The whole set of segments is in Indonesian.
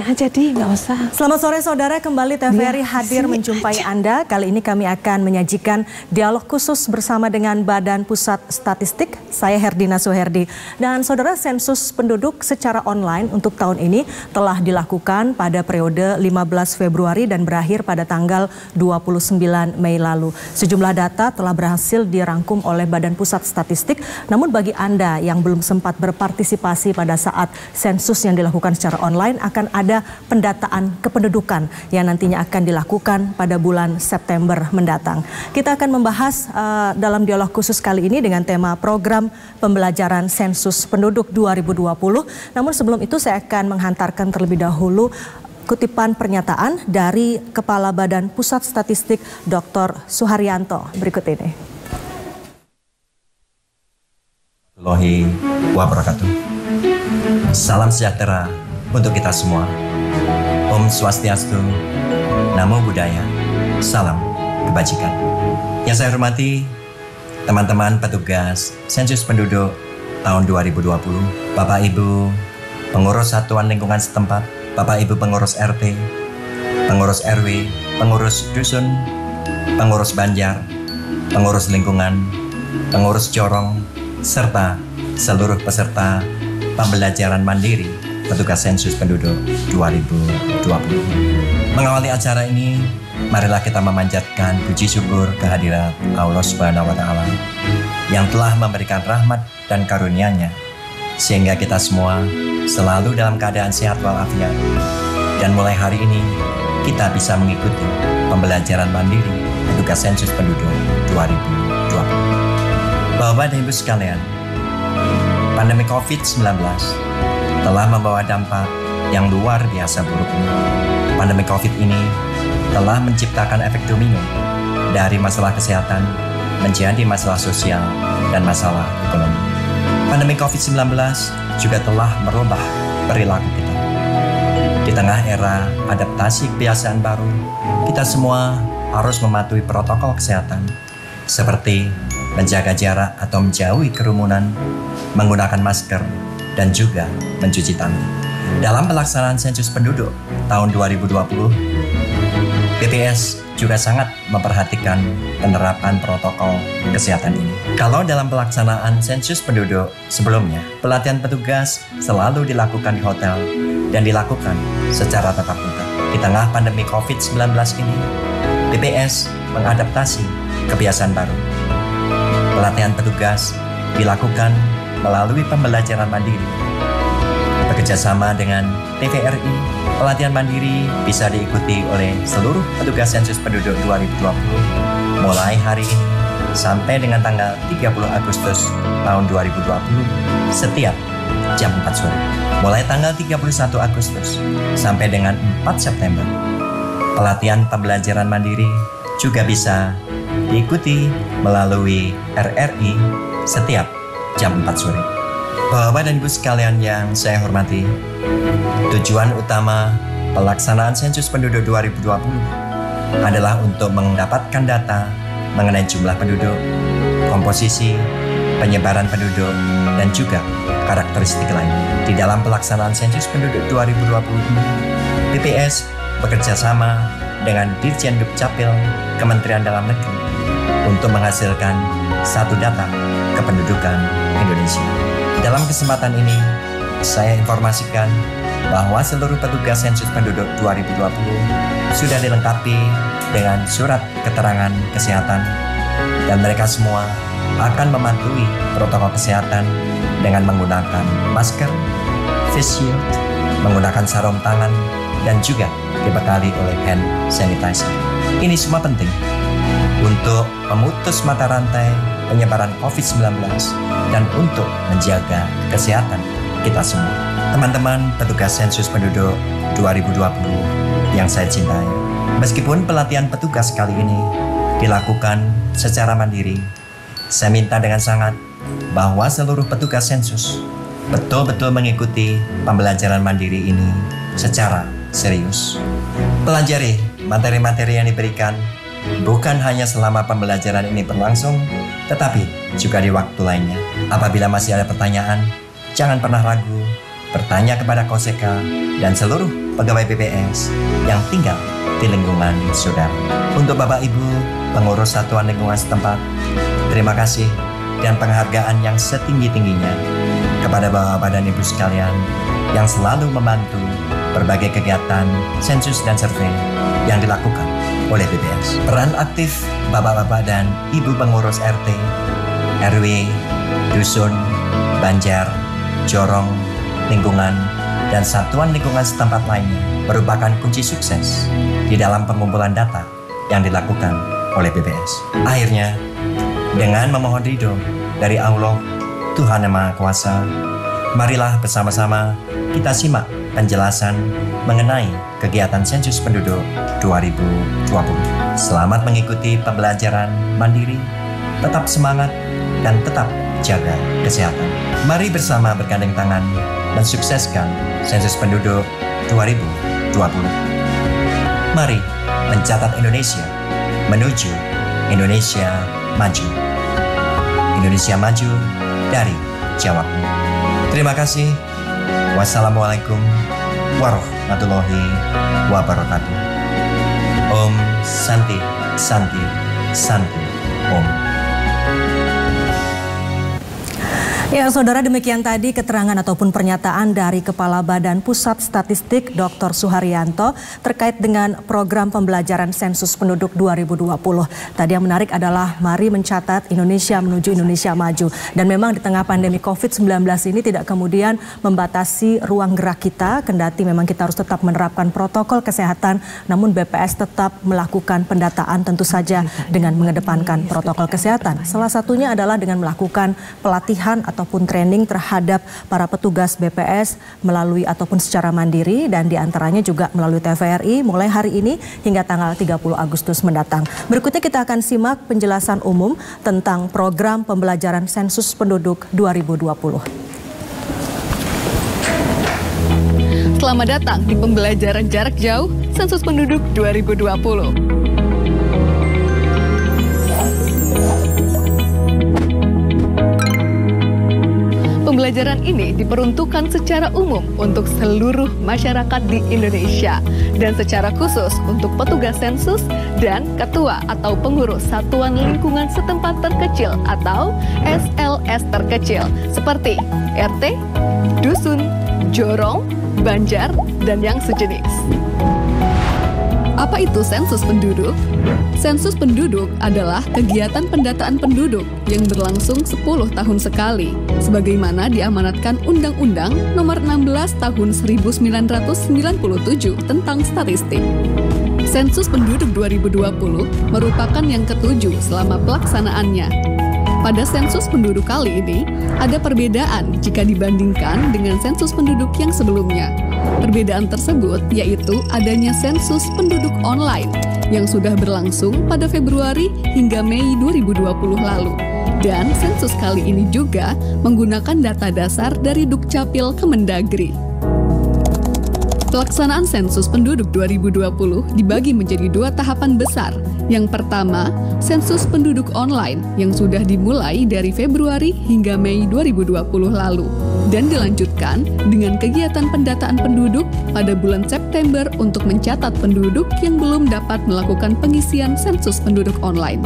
aja di, nggak usah. Selamat sore saudara, kembali TVRI hadir menjumpai Anda. Kali ini kami akan menyajikan dialog khusus bersama dengan Badan Pusat Statistik. Saya Herdina Suherdi. Dan saudara, sensus penduduk secara online untuk tahun ini telah dilakukan pada periode 15 Februari dan berakhir pada tanggal 29 Mei lalu. Sejumlah data telah berhasil dirangkum oleh Badan Pusat Statistik. Namun bagi Anda yang belum sempat berpartisipasi pada saat sensus yang dilakukan secara online, akan ada pendataan kependudukan yang nantinya akan dilakukan pada bulan September mendatang. Kita akan membahas dalam dialog khusus kali ini dengan tema program pembelajaran sensus penduduk 2020. Namun sebelum itu saya akan menghantarkan terlebih dahulu kutipan pernyataan dari Kepala Badan Pusat Statistik Dr. Suharyanto berikut ini. Warahmatullahi wabarakatuh. Salam sejahtera untuk kita semua. Om Swastiastu, Namo Buddhaya, salam kebajikan. Yang saya hormati teman-teman petugas sensus penduduk tahun 2020, Bapak Ibu pengurus satuan lingkungan setempat, Bapak Ibu pengurus RT, pengurus RW, pengurus dusun, pengurus banjar, pengurus lingkungan, pengurus corong, serta seluruh peserta pembelajaran mandiri petugas sensus penduduk 2020. Mengawali acara ini, marilah kita memanjatkan puji syukur kehadirat Allah Subhanahu wa Ta'ala yang telah memberikan rahmat dan karunia-Nya sehingga kita semua selalu dalam keadaan sehat walafiat. Dan mulai hari ini kita bisa mengikuti pembelajaran mandiri petugas sensus penduduk 2020. Bapak dan Ibu sekalian, pandemi COVID-19 telah membawa dampak yang luar biasa buruk ini. Pandemi COVID ini telah menciptakan efek domino dari masalah kesehatan menjadi masalah sosial dan masalah ekonomi. Pandemi COVID-19 juga telah merubah perilaku kita. Di tengah era adaptasi kebiasaan baru, kita semua harus mematuhi protokol kesehatan seperti menjaga jarak atau menjauhi kerumunan, menggunakan masker, dan juga mencuci tangan. Dalam pelaksanaan sensus penduduk tahun 2020, BPS juga sangat memperhatikan penerapan protokol kesehatan ini. Kalau dalam pelaksanaan sensus penduduk sebelumnya, pelatihan petugas selalu dilakukan di hotel dan dilakukan secara tatap muka. Di tengah pandemi COVID-19 ini, BPS mengadaptasi kebiasaan baru. Pelatihan petugas dilakukan melalui pembelajaran mandiri. Bekerjasama dengan TVRI, pelatihan mandiri bisa diikuti oleh seluruh petugas sensus penduduk 2020 mulai hari ini sampai dengan tanggal 30 Agustus tahun 2020 setiap jam 4 sore. Mulai tanggal 31 Agustus sampai dengan 4 September, pelatihan pembelajaran mandiri juga bisa diikuti melalui RRI setiap jam 4 sore. Bapak dan Ibu sekalian yang saya hormati, tujuan utama pelaksanaan sensus penduduk 2020 adalah untuk mendapatkan data mengenai jumlah penduduk, komposisi, penyebaran penduduk, dan juga karakteristik lain. Di dalam pelaksanaan sensus penduduk 2020 ini, BPS bekerja sama dengan Dirjen Dukcapil Kementerian Dalam Negeri untuk menghasilkan satu data kependudukan Indonesia. Dalam kesempatan ini, saya informasikan bahwa seluruh petugas sensus penduduk 2020 sudah dilengkapi dengan surat keterangan kesehatan dan mereka semua akan mematuhi protokol kesehatan dengan menggunakan masker, face shield, menggunakan sarung tangan, dan juga dibekali oleh hand sanitizer. Ini semua penting untuk memutus mata rantai penyebaran COVID-19 dan untuk menjaga kesehatan kita semua. Teman-teman petugas sensus penduduk 2020 yang saya cintai, meskipun pelatihan petugas kali ini dilakukan secara mandiri, saya minta dengan sangat bahwa seluruh petugas sensus betul-betul mengikuti pembelajaran mandiri ini secara serius. Pelajari materi-materi yang diberikan bukan hanya selama pembelajaran ini berlangsung, tetapi juga di waktu lainnya. Apabila masih ada pertanyaan, jangan pernah ragu bertanya kepada Koseka dan seluruh pegawai BPS yang tinggal di lingkungan saudara. Untuk Bapak Ibu pengurus satuan lingkungan setempat, terima kasih dan penghargaan yang setinggi-tingginya kepada Bapak dan Ibu sekalian yang selalu membantu berbagai kegiatan sensus dan survei yang dilakukan oleh BPS. Peran aktif Bapak-Bapak dan Ibu pengurus RT, RW, dusun, banjar, jorong, lingkungan, dan satuan lingkungan setempat lainnya merupakan kunci sukses di dalam pengumpulan data yang dilakukan oleh BPS. Akhirnya, dengan memohon ridho dari Allah, Tuhan Yang Maha Kuasa, marilah bersama-sama kita simak penjelasan mengenai kegiatan sensus penduduk 2020. Selamat mengikuti pembelajaran mandiri, tetap semangat, dan tetap jaga kesehatan. Mari bersama bergandeng tangan mensukseskan sensus penduduk 2020. Mari mencatat Indonesia menuju Indonesia maju. Indonesia maju dari Jawa. Terima kasih. Wassalamualaikum warahmatullahi wabarakatuh. Om Santi Santi Santi Om. Ya, saudara, demikian tadi keterangan ataupun pernyataan dari Kepala Badan Pusat Statistik Dr. Suharyanto terkait dengan program pembelajaran sensus penduduk 2020. Tadi yang menarik adalah mari mencatat Indonesia menuju Indonesia maju. Dan memang di tengah pandemi COVID-19 ini tidak kemudian membatasi ruang gerak kita, kendati memang kita harus tetap menerapkan protokol kesehatan, namun BPS tetap melakukan pendataan tentu saja dengan mengedepankan protokol kesehatan. Salah satunya adalah dengan melakukan pelatihan ataupun training terhadap para petugas BPS melalui ataupun secara mandiri dan diantaranya juga melalui TVRI mulai hari ini hingga tanggal 30 Agustus mendatang. Berikutnya kita akan simak penjelasan umum tentang program pembelajaran sensus penduduk 2020. Selamat datang di pembelajaran jarak jauh sensus penduduk 2020. Pembelajaran ini diperuntukkan secara umum untuk seluruh masyarakat di Indonesia dan secara khusus untuk petugas sensus dan ketua atau pengurus satuan lingkungan setempat terkecil atau SLS terkecil seperti RT, dusun, jorong, banjar, dan yang sejenis. Apa itu sensus penduduk? Sensus penduduk adalah kegiatan pendataan penduduk yang berlangsung 10 tahun sekali, sebagaimana diamanatkan Undang-Undang Nomor 16 Tahun 1997 tentang statistik. Sensus penduduk 2020 merupakan yang ketujuh selama pelaksanaannya. Pada sensus penduduk kali ini, ada perbedaan jika dibandingkan dengan sensus penduduk yang sebelumnya. Perbedaan tersebut yaitu adanya sensus penduduk online yang sudah berlangsung pada Februari hingga Mei 2020 lalu. Dan sensus kali ini juga menggunakan data dasar dari Dukcapil Kemendagri. Pelaksanaan sensus penduduk 2020 dibagi menjadi dua tahapan besar. Yang pertama, sensus penduduk online yang sudah dimulai dari Februari hingga Mei 2020 lalu dan dilanjutkan dengan kegiatan pendataan penduduk pada bulan September untuk mencatat penduduk yang belum dapat melakukan pengisian sensus penduduk online.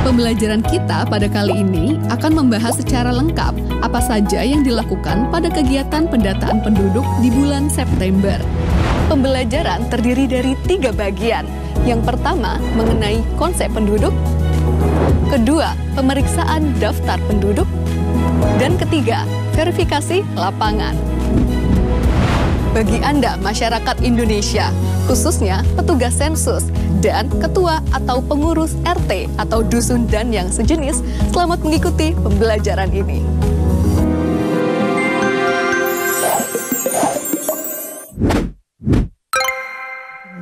Pembelajaran kita pada kali ini akan membahas secara lengkap apa saja yang dilakukan pada kegiatan pendataan penduduk di bulan September. Pembelajaran terdiri dari 3 bagian. Yang pertama, mengenai konsep penduduk. Kedua, pemeriksaan daftar penduduk. Dan ketiga, verifikasi lapangan. Bagi Anda masyarakat Indonesia, khususnya petugas sensus dan ketua atau pengurus RT atau dusun dan yang sejenis, selamat mengikuti pembelajaran ini.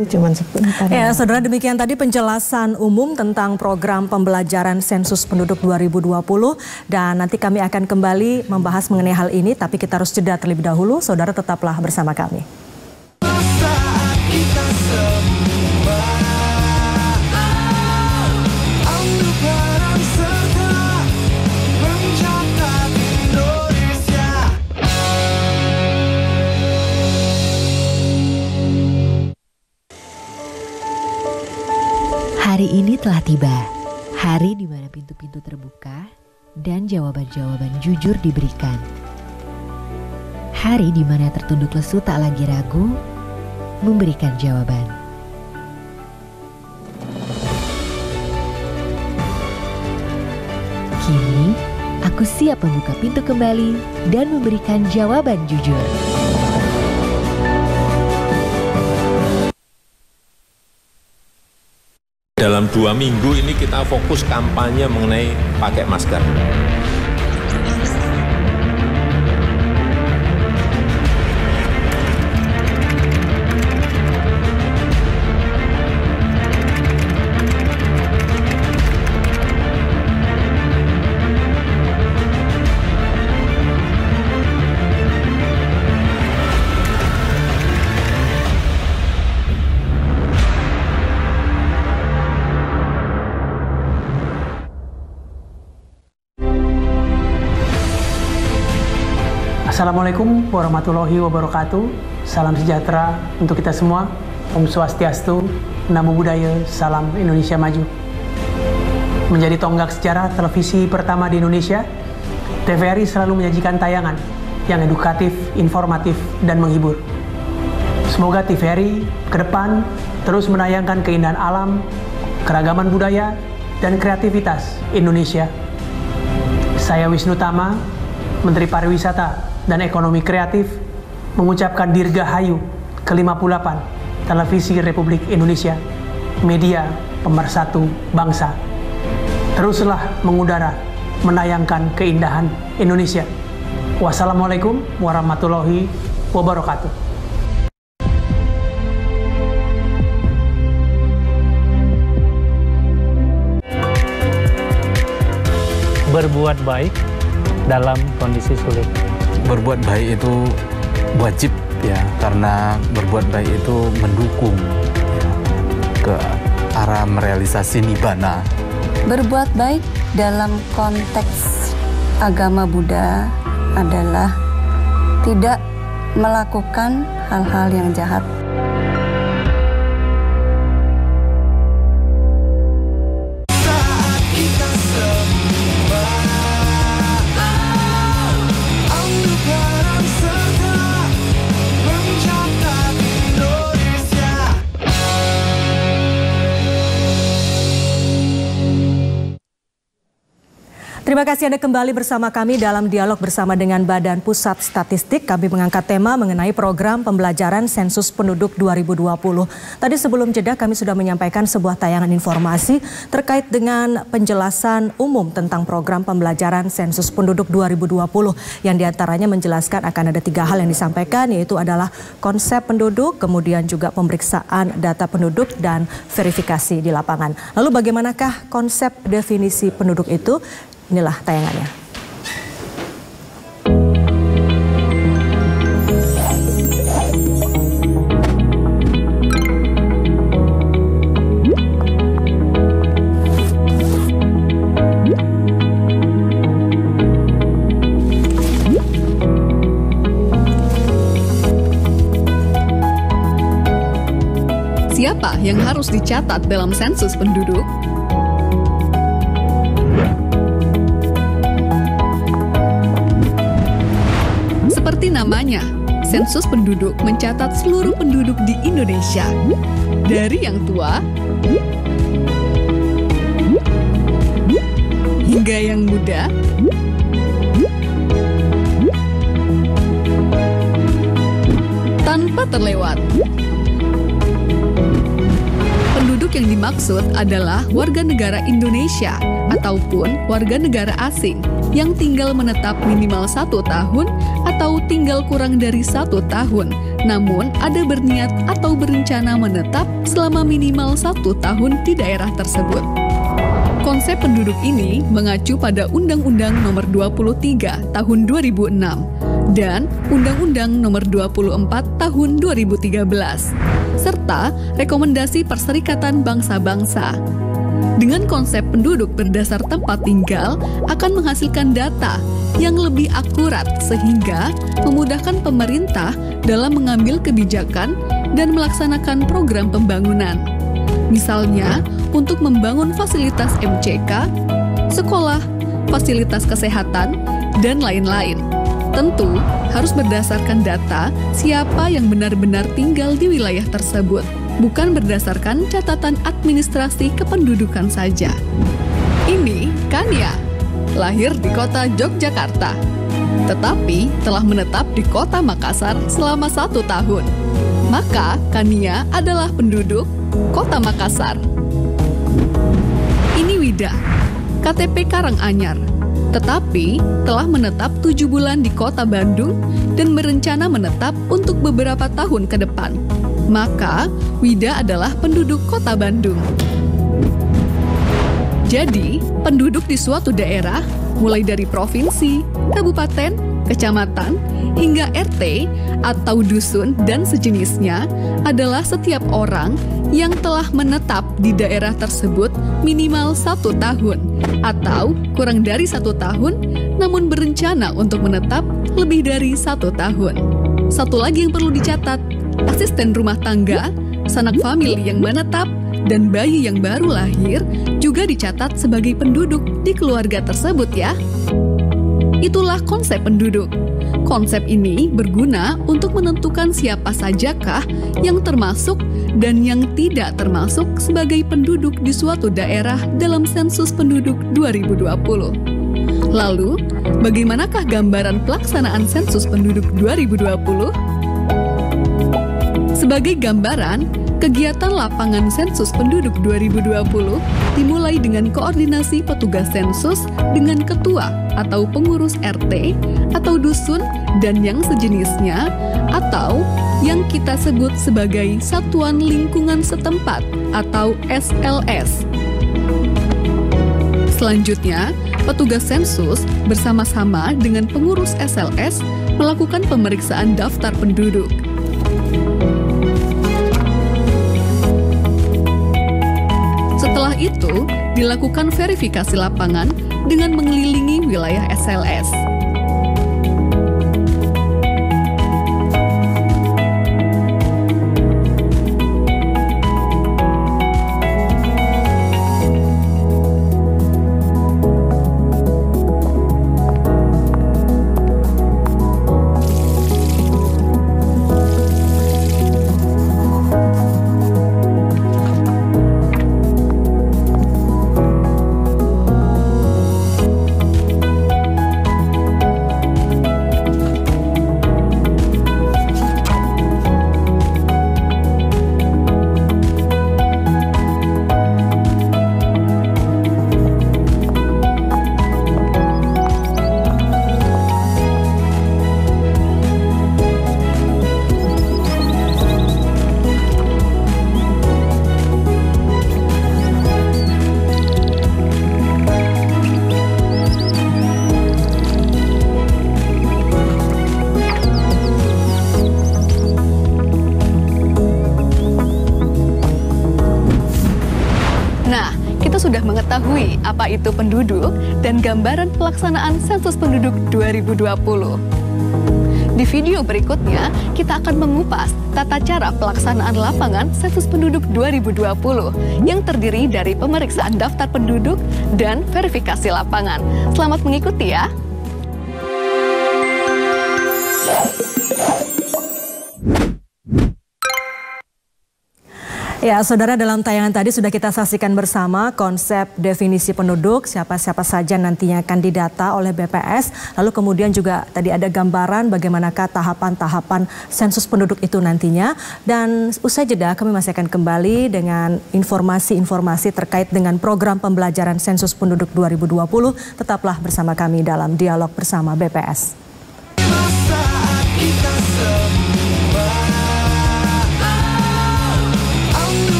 Cuman sebentar. Ya, saudara, demikian tadi penjelasan umum tentang program pembelajaran sensus penduduk 2020 dan nanti kami akan kembali membahas mengenai hal ini, tapi kita harus jeda terlebih dahulu. Saudara tetaplah bersama kami. telah tiba, hari di mana pintu-pintu terbuka dan jawaban-jawaban jujur diberikan. Hari di mana tertunduk lesu tak lagi ragu memberikan jawaban. Kini, aku siap membuka pintu kembali dan memberikan jawaban jujur. Dalam 2 minggu ini kita fokus kampanye mengenai pakai masker. Assalamualaikum warahmatullahi wabarakatuh. Salam sejahtera untuk kita semua. Om Swastiastu, Namo Buddhaya, Salam Indonesia Maju. Menjadi tonggak sejarah televisi pertama di Indonesia, TVRI selalu menyajikan tayangan yang edukatif, informatif, dan menghibur. Semoga TVRI ke depan terus menayangkan keindahan alam, keragaman budaya, dan kreativitas Indonesia. Saya Wisnu Tama, Menteri Pariwisata dan Ekonomi Kreatif, mengucapkan Dirgahayu ke-58 Televisi Republik Indonesia, media pemersatu bangsa. Teruslah mengudara, menayangkan keindahan Indonesia. Wassalamualaikum warahmatullahi wabarakatuh. Berbuat baik dalam kondisi sulit. Berbuat baik itu wajib ya, karena berbuat baik itu mendukung ya, ke arah merealisasi nibbana. Berbuat baik dalam konteks agama Buddha adalah tidak melakukan hal-hal yang jahat. Terima kasih Anda kembali bersama kami dalam dialog bersama dengan Badan Pusat Statistik. Kami mengangkat tema mengenai program pembelajaran sensus penduduk 2020. Tadi sebelum jeda kami sudah menyampaikan sebuah tayangan informasi terkait dengan penjelasan umum tentang program pembelajaran sensus penduduk 2020. Yang diantaranya menjelaskan akan ada 3 hal yang disampaikan, yaitu adalah konsep penduduk, kemudian juga pemeriksaan data penduduk dan verifikasi di lapangan. Lalu bagaimanakah konsep definisi penduduk itu? Inilah tayangannya. Siapa yang harus dicatat dalam sensus penduduk? Seperti namanya, sensus penduduk mencatat seluruh penduduk di Indonesia, dari yang tua hingga yang muda, tanpa terlewat. Penduduk yang dimaksud adalah warga negara Indonesia ataupun warga negara asing yang tinggal menetap minimal 1 tahun atau tinggal kurang dari 1 tahun, namun ada berniat atau berencana menetap selama minimal 1 tahun di daerah tersebut. Konsep penduduk ini mengacu pada Undang-Undang Nomor 23 Tahun 2006 dan Undang-Undang Nomor 24 Tahun 2013, serta Rekomendasi Perserikatan Bangsa-Bangsa. Dengan konsep penduduk berdasar tempat tinggal akan menghasilkan data yang lebih akurat sehingga memudahkan pemerintah dalam mengambil kebijakan dan melaksanakan program pembangunan. Misalnya, untuk membangun fasilitas MCK, sekolah, fasilitas kesehatan, dan lain-lain. Tentu harus berdasarkan data siapa yang benar-benar tinggal di wilayah tersebut, bukan berdasarkan catatan administrasi kependudukan saja. Ini Kania, lahir di kota Yogyakarta, tetapi telah menetap di kota Makassar selama 1 tahun. Maka Kania adalah penduduk kota Makassar. Ini Wida, KTP Karanganyar, tetapi telah menetap 7 bulan di kota Bandung dan berencana menetap untuk beberapa tahun ke depan. Maka Wida adalah penduduk kota Bandung. Jadi, penduduk di suatu daerah, mulai dari provinsi, kabupaten, kecamatan, hingga RT atau dusun dan sejenisnya adalah setiap orang yang telah menetap di daerah tersebut minimal 1 tahun atau kurang dari 1 tahun namun berencana untuk menetap lebih dari 1 tahun. Satu lagi yang perlu dicatat, asisten rumah tangga, sanak famili yang menetap, dan bayi yang baru lahir juga dicatat sebagai penduduk di keluarga tersebut ya. Itulah konsep penduduk. Konsep ini berguna untuk menentukan siapa sajakah yang termasuk dan yang tidak termasuk sebagai penduduk di suatu daerah dalam sensus penduduk 2020. Lalu, bagaimanakah gambaran pelaksanaan sensus penduduk 2020? Sebagai gambaran, kegiatan lapangan sensus penduduk 2020 dimulai dengan koordinasi petugas sensus dengan ketua atau pengurus RT atau dusun dan yang sejenisnya atau yang kita sebut sebagai Satuan Lingkungan Setempat atau SLS. Selanjutnya, petugas sensus bersama-sama dengan pengurus SLS melakukan pemeriksaan daftar penduduk. Setelah itu, dilakukan verifikasi lapangan dengan mengelilingi wilayah SLS. Sudah mengetahui apa itu penduduk dan gambaran pelaksanaan sensus penduduk 2020. Di video berikutnya, kita akan mengupas tata cara pelaksanaan lapangan sensus penduduk 2020 yang terdiri dari pemeriksaan daftar penduduk dan verifikasi lapangan. Selamat mengikuti ya! Ya, saudara, dalam tayangan tadi sudah kita saksikan bersama konsep definisi penduduk, siapa-siapa saja nantinya akan didata oleh BPS. Lalu kemudian juga tadi ada gambaran bagaimanakah tahapan-tahapan sensus penduduk itu nantinya. Dan usai jeda kami masih akan kembali dengan informasi-informasi terkait dengan program pembelajaran sensus penduduk 2020. Tetaplah bersama kami dalam dialog bersama BPS.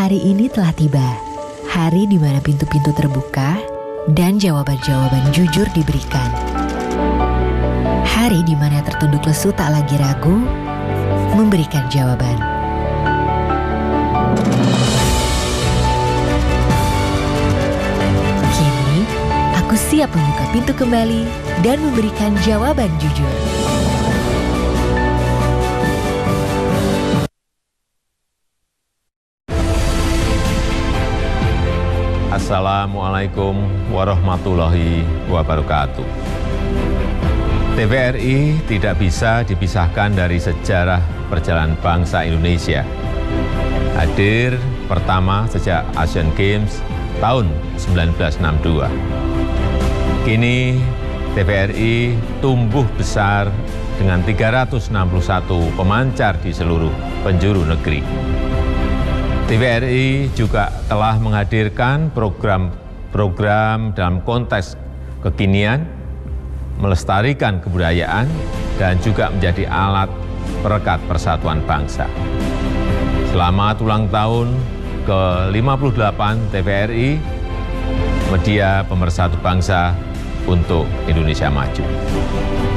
Hari ini telah tiba, hari di mana pintu-pintu terbuka dan jawaban-jawaban jujur diberikan. Hari di mana tertunduk lesu tak lagi ragu memberikan jawaban. siap membuka pintu kembali dan memberikan jawaban jujur. Assalamualaikum warahmatullahi wabarakatuh. TVRI tidak bisa dipisahkan dari sejarah perjalanan bangsa Indonesia. Hadir pertama sejak Asian Games tahun 1962. Kini TVRI tumbuh besar dengan 361 pemancar di seluruh penjuru negeri. TVRI juga telah menghadirkan program-program dalam konteks kekinian, melestarikan kebudayaan, dan juga menjadi alat perekat persatuan bangsa. Selamat ulang tahun ke-58 TVRI, media pemersatu bangsa untuk Indonesia Maju.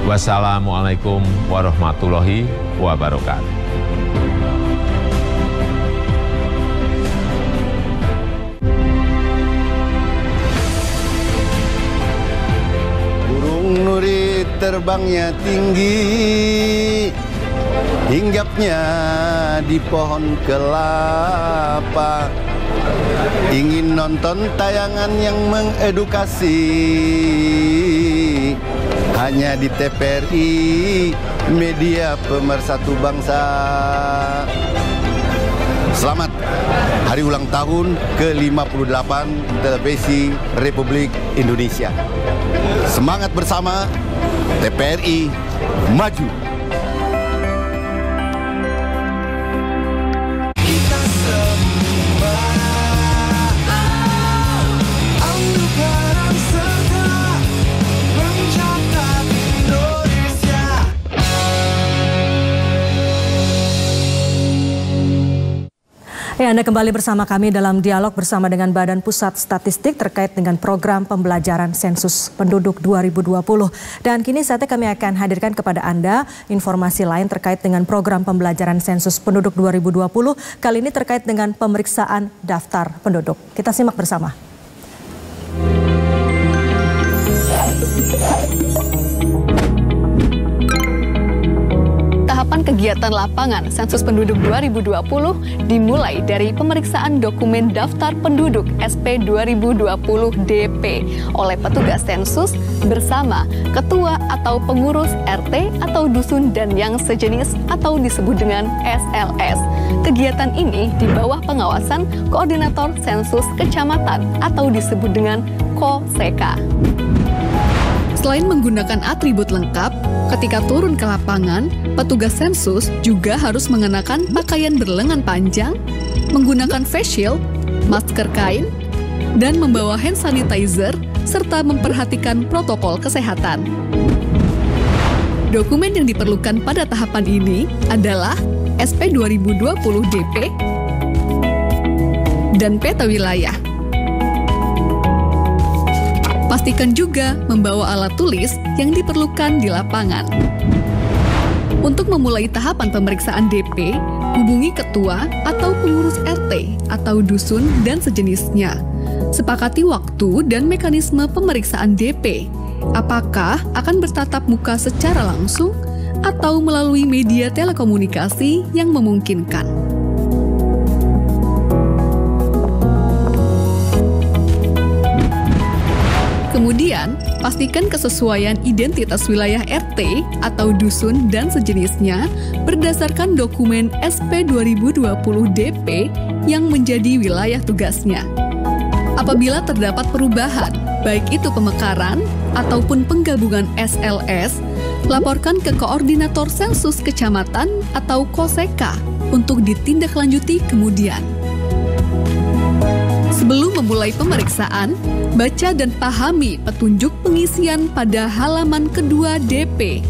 Wassalamualaikum warahmatullahi wabarakatuh. Nuri terbangnya tinggi, hinggapnya di pohon kelapa. Ingin nonton tayangan yang mengedukasi, hanya di TVRI, media pemersatu bangsa. Selamat hari ulang tahun ke-58 Televisi Republik Indonesia. Semangat bersama, TVRI Maju. Kita semua ambil peran serta mencatat Indonesia. Ya, Anda kembali bersama kami dalam dialog bersama dengan Badan Pusat Statistik terkait dengan program pembelajaran sensus penduduk 2020. Dan kini saatnya kami akan hadirkan kepada Anda informasi lain terkait dengan program pembelajaran sensus penduduk 2020. Kali ini terkait dengan pemeriksaan daftar penduduk. Kita simak bersama. Tahapan kegiatan lapangan sensus penduduk 2020 dimulai dari pemeriksaan dokumen daftar penduduk SP 2020 DP oleh petugas sensus bersama ketua atau pengurus RT atau dusun dan yang sejenis atau disebut dengan SLS. Kegiatan ini di bawah pengawasan Koordinator Sensus Kecamatan atau disebut dengan KOSEKA. Selain menggunakan atribut lengkap, ketika turun ke lapangan, petugas sensus juga harus mengenakan pakaian berlengan panjang, menggunakan face shield, masker kain, dan membawa hand sanitizer, serta memperhatikan protokol kesehatan. Dokumen yang diperlukan pada tahapan ini adalah SP 2020 DP dan peta wilayah. Pastikan juga membawa alat tulis yang diperlukan di lapangan. Untuk memulai tahapan pemeriksaan DP, hubungi ketua atau pengurus RT atau dusun dan sejenisnya. Sepakati waktu dan mekanisme pemeriksaan DP. Apakah akan bertatap muka secara langsung atau melalui media telekomunikasi yang memungkinkan. Kemudian, pastikan kesesuaian identitas wilayah RT atau dusun dan sejenisnya berdasarkan dokumen SP 2020 DP yang menjadi wilayah tugasnya. Apabila terdapat perubahan, baik itu pemekaran ataupun penggabungan SLS, laporkan ke Koordinator Sensus Kecamatan atau KOSEKA untuk ditindaklanjuti kemudian. Sebelum memulai pemeriksaan, baca dan pahami petunjuk pengisian pada halaman kedua DP.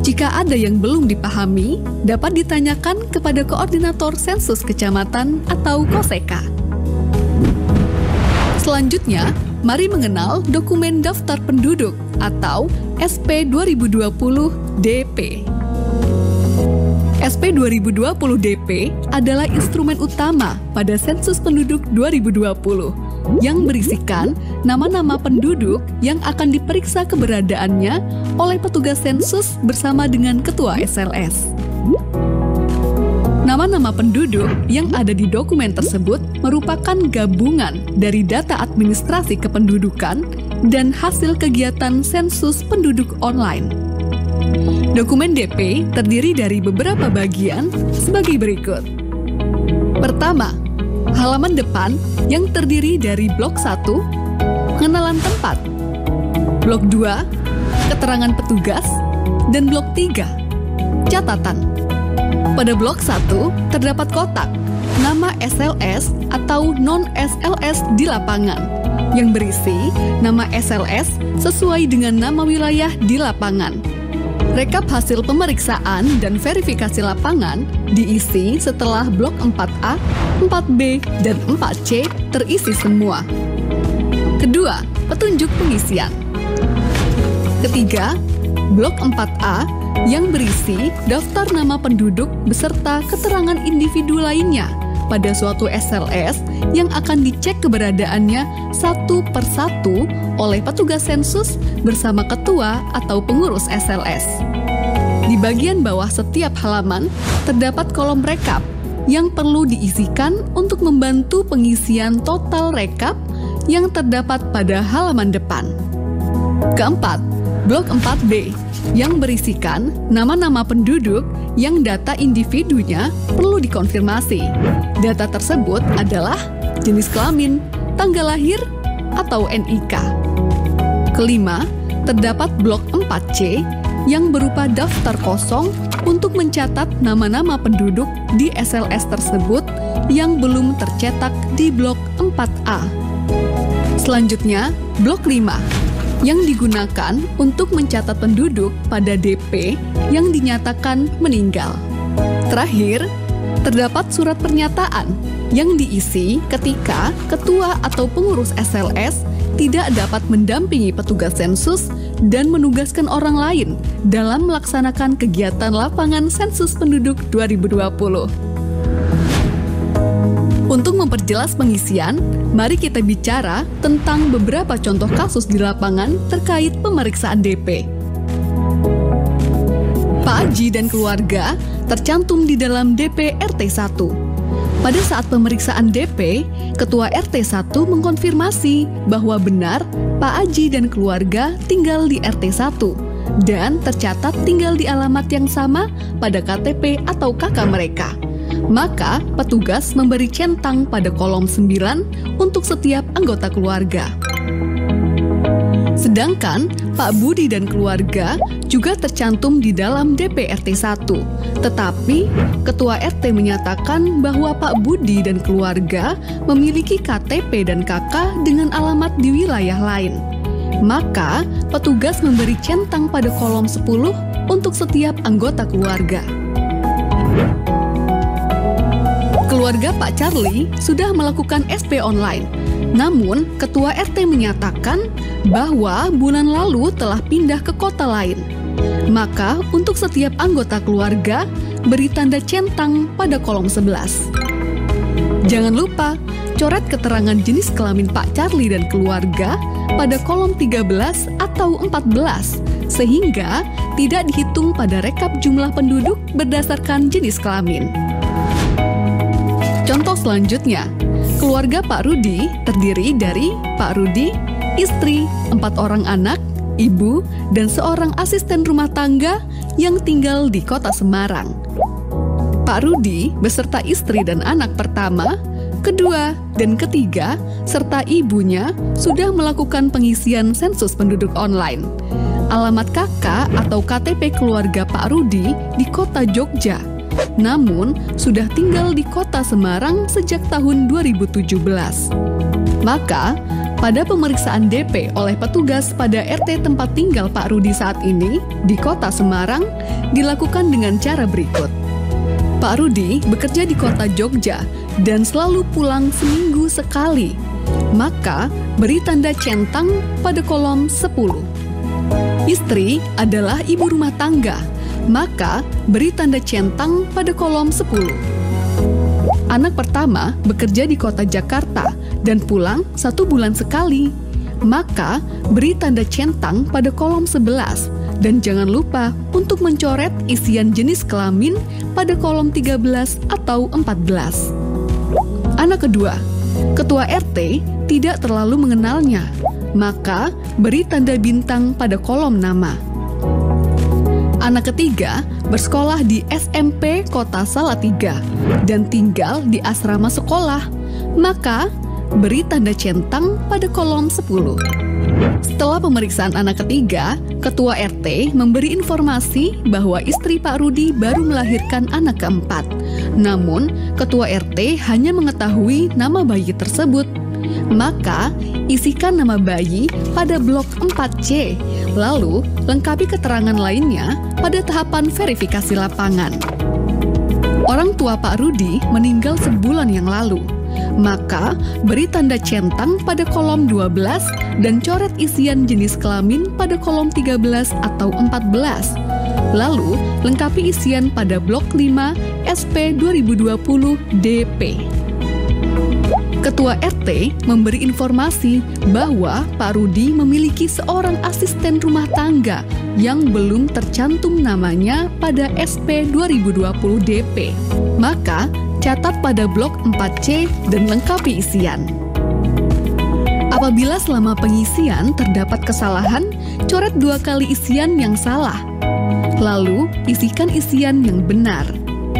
Jika ada yang belum dipahami, dapat ditanyakan kepada Koordinator Sensus Kecamatan atau KOSEKA. Selanjutnya, mari mengenal dokumen daftar penduduk atau SP 2020 DP. SP 2020 DP adalah instrumen utama pada sensus penduduk 2020. yang berisikan nama-nama penduduk yang akan diperiksa keberadaannya oleh petugas sensus bersama dengan ketua SLS. Nama-nama penduduk yang ada di dokumen tersebut merupakan gabungan dari data administrasi kependudukan dan hasil kegiatan sensus penduduk online. Dokumen DP terdiri dari beberapa bagian sebagai berikut. Pertama, halaman depan yang terdiri dari blok 1, pengenalan tempat, blok 2, keterangan petugas, dan blok 3, catatan. Pada blok 1 terdapat kotak nama SLS atau non-SLS di lapangan yang berisi nama SLS sesuai dengan nama wilayah di lapangan. Rekap hasil pemeriksaan dan verifikasi lapangan diisi setelah blok 4A, 4B, dan 4C terisi semua. Kedua, petunjuk pengisian. Ketiga, blok 4A yang berisi daftar nama penduduk beserta keterangan individu lainnya pada suatu SLS yang akan dicek keberadaannya satu persatu oleh petugas sensus bersama ketua atau pengurus SLS. Di bagian bawah setiap halaman terdapat kolom rekap yang perlu diisikan untuk membantu pengisian total rekap yang terdapat pada halaman depan. Keempat, blok 4B yang berisikan nama-nama penduduk yang data individunya perlu dikonfirmasi. Data tersebut adalah jenis kelamin, tanggal lahir, atau NIK. Kelima, terdapat blok 4C yang berupa daftar kosong untuk mencatat nama-nama penduduk di SLS tersebut yang belum tercetak di blok 4A. Selanjutnya, blok 5 yang digunakan untuk mencatat penduduk pada DP yang dinyatakan meninggal. Terakhir, terdapat surat pernyataan yang diisi ketika ketua atau pengurus SLS tidak dapat mendampingi petugas sensus dan menugaskan orang lain dalam melaksanakan kegiatan lapangan sensus penduduk 2020. Untuk memperjelas pengisian, mari kita bicara tentang beberapa contoh kasus di lapangan terkait pemeriksaan DP. Pak Aji dan keluarga tercantum di dalam DP RT 1. Pada saat pemeriksaan DP, Ketua RT 1 mengkonfirmasi bahwa benar Pak Aji dan keluarga tinggal di RT 1 dan tercatat tinggal di alamat yang sama pada KTP atau KK mereka. Maka petugas memberi centang pada kolom 9 untuk setiap anggota keluarga. Sedangkan Pak Budi dan keluarga juga tercantum di dalam DP RT 1. Tetapi Ketua RT menyatakan bahwa Pak Budi dan keluarga memiliki KTP dan KK dengan alamat di wilayah lain. Maka petugas memberi centang pada kolom 10 untuk setiap anggota keluarga. Keluarga Pak Charlie sudah melakukan SP online. Namun, Ketua RT menyatakan bahwa bulan lalu telah pindah ke kota lain. Maka, untuk setiap anggota keluarga, beri tanda centang pada kolom 11. Jangan lupa, coret keterangan jenis kelamin Pak Charlie dan keluarga pada kolom 13 atau 14, sehingga tidak dihitung pada rekap jumlah penduduk berdasarkan jenis kelamin. Contoh selanjutnya, keluarga Pak Rudi terdiri dari Pak Rudi, istri, 4 orang anak, ibu, dan seorang asisten rumah tangga yang tinggal di kota Semarang. Pak Rudi beserta istri dan anak pertama, kedua, dan ketiga, serta ibunya sudah melakukan pengisian sensus penduduk online. Alamat KK atau KTP keluarga Pak Rudi di kota Jogja. Namun, sudah tinggal di kota Semarang sejak tahun 2017. Maka, pada pemeriksaan DP oleh petugas pada RT tempat tinggal Pak Rudi saat ini di kota Semarang dilakukan dengan cara berikut. Pak Rudi bekerja di kota Jogja dan selalu pulang seminggu sekali. Maka, beri tanda centang pada kolom 10. Istri adalah ibu rumah tangga. Maka, beri tanda centang pada kolom 10. Anak pertama bekerja di kota Jakarta dan pulang 1 bulan sekali, maka beri tanda centang pada kolom 11 dan jangan lupa untuk mencoret isian jenis kelamin pada kolom 13 atau 14. Anak kedua, ketua RT tidak terlalu mengenalnya, maka beri tanda bintang pada kolom nama. Anak ketiga bersekolah di SMP Kota Salatiga dan tinggal di asrama sekolah, maka beri tanda centang pada kolom 10. Setelah pemeriksaan anak ketiga, ketua RT memberi informasi bahwa istri Pak Rudi baru melahirkan anak keempat. Namun, ketua RT hanya mengetahui nama bayi tersebut. Maka, isikan nama bayi pada blok 4C, lalu lengkapi keterangan lainnya pada tahapan verifikasi lapangan. Orang tua Pak Rudi meninggal sebulan yang lalu, maka beri tanda centang pada kolom 12 dan coret isian jenis kelamin pada kolom 13 atau 14. Lalu, lengkapi isian pada blok 5 SP 2020 DP. Ketua RT memberi informasi bahwa Pak Rudi memiliki seorang asisten rumah tangga yang belum tercantum namanya pada SP 2020 DP. Maka, catat pada blok 4C dan lengkapi isian. Apabila selama pengisian terdapat kesalahan, coret 2 kali isian yang salah. Lalu, isikan isian yang benar.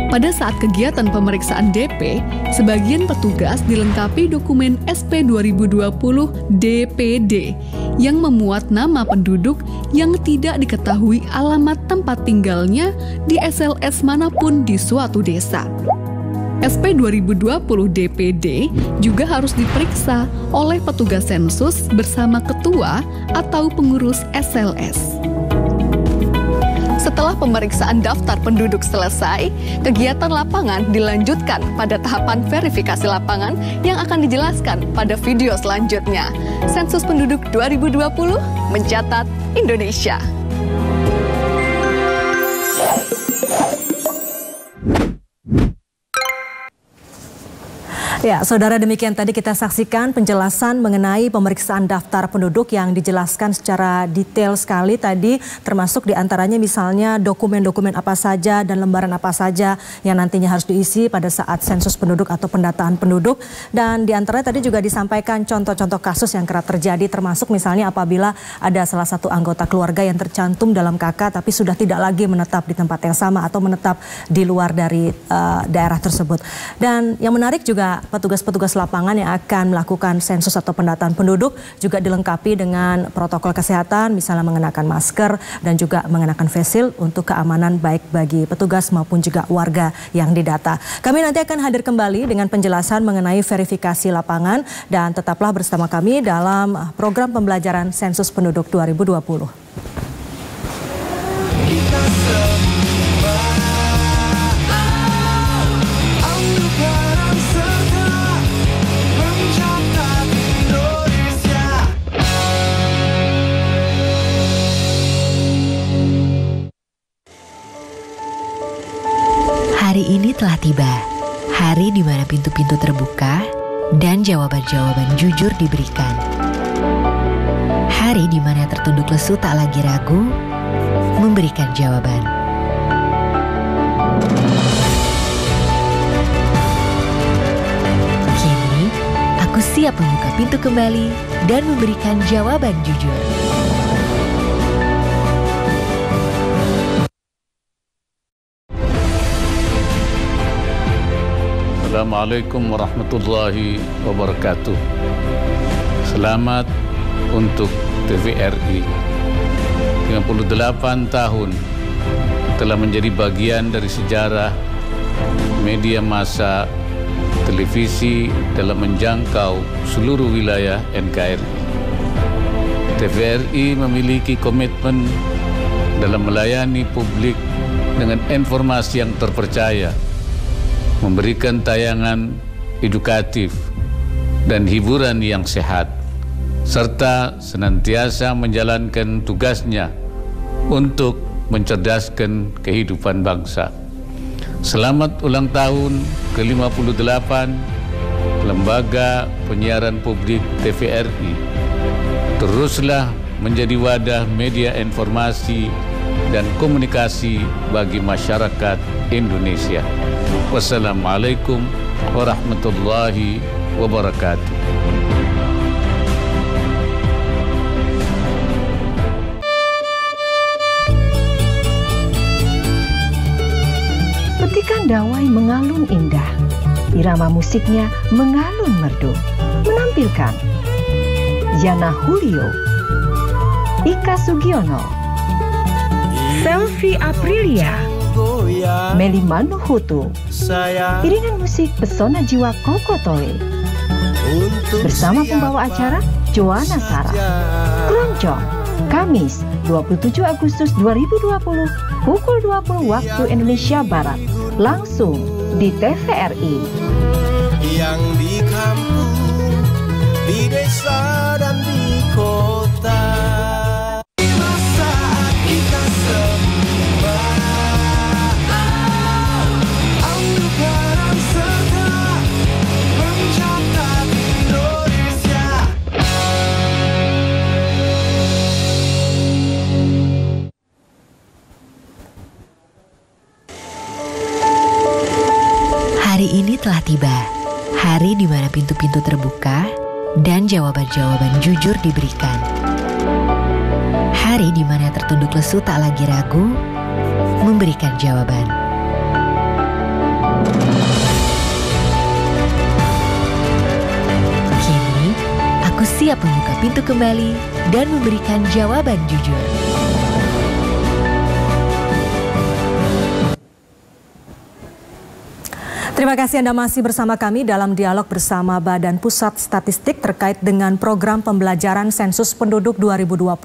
Pada saat kegiatan pemeriksaan DP, sebagian petugas dilengkapi dokumen SP 2020 DPD yang memuat nama penduduk yang tidak diketahui alamat tempat tinggalnya di SLS manapun di suatu desa. SP 2020 DPD juga harus diperiksa oleh petugas sensus bersama ketua atau pengurus SLS. Setelah pemeriksaan daftar penduduk selesai, kegiatan lapangan dilanjutkan pada tahapan verifikasi lapangan yang akan dijelaskan pada video selanjutnya. Sensus Penduduk 2020 mencatat Indonesia. Ya, saudara, demikian tadi kita saksikan penjelasan mengenai pemeriksaan daftar penduduk yang dijelaskan secara detail sekali tadi, termasuk diantaranya misalnya dokumen-dokumen apa saja dan lembaran apa saja yang nantinya harus diisi pada saat sensus penduduk atau pendataan penduduk. Dan diantaranya tadi juga disampaikan contoh-contoh kasus yang kerap terjadi, termasuk misalnya apabila ada salah satu anggota keluarga yang tercantum dalam KK tapi sudah tidak lagi menetap di tempat yang sama atau menetap di luar dari daerah tersebut. Dan yang menarik juga petugas-petugas lapangan yang akan melakukan sensus atau pendataan penduduk juga dilengkapi dengan protokol kesehatan, misalnya mengenakan masker dan juga mengenakan face shield untuk keamanan baik bagi petugas maupun juga warga yang didata. Kami nanti akan hadir kembali dengan penjelasan mengenai verifikasi lapangan dan tetaplah bersama kami dalam program pembelajaran Sensus Penduduk 2020. Hari ini telah tiba, hari di mana pintu-pintu terbuka dan jawaban-jawaban jujur diberikan. Hari di mana tertunduk lesu tak lagi ragu memberikan jawaban. Kini, aku siap membuka pintu kembali dan memberikan jawaban jujur. Assalamualaikum warahmatullahi wabarakatuh. Selamat untuk TVRI. 58 tahun telah menjadi bagian dari sejarah media massa televisi dalam menjangkau seluruh wilayah NKRI. TVRI memiliki komitmen dalam melayani publik dengan informasi yang terpercaya, memberikan tayangan edukatif dan hiburan yang sehat, serta senantiasa menjalankan tugasnya untuk mencerdaskan kehidupan bangsa. Selamat ulang tahun ke-58 Lembaga Penyiaran Publik TVRI teruslah menjadi wadah media informasi dan komunikasi bagi masyarakat Indonesia. Wassalamualaikum warahmatullahi wabarakatuh. Petikan dawai mengalun indah, irama musiknya mengalun merdu, menampilkan Yana Julio, Ika Sugiono, Selvi Aprilia, Meli Manuhutu, iringan musik pesona jiwa Koko Tole, bersama pembawa acara Joanna Sarah. Keroncong, Kamis 27 Agustus 2020 pukul 20 waktu Indonesia Barat, langsung di TVRI. Yang di kampung, di desa dan di kota. Saat kita sembah anggaran serta mencatat Indonesia. Hari ini telah tiba, hari di mana pintu-pintu terbuka dan jawaban-jawaban jujur diberikan. Hari di mana tertunduk lesu tak lagi ragu memberikan jawaban. Kini, aku siap membuka pintu kembali dan memberikan jawaban jujur. Terima kasih Anda masih bersama kami dalam dialog bersama Badan Pusat Statistik terkait dengan program pembelajaran sensus penduduk 2020.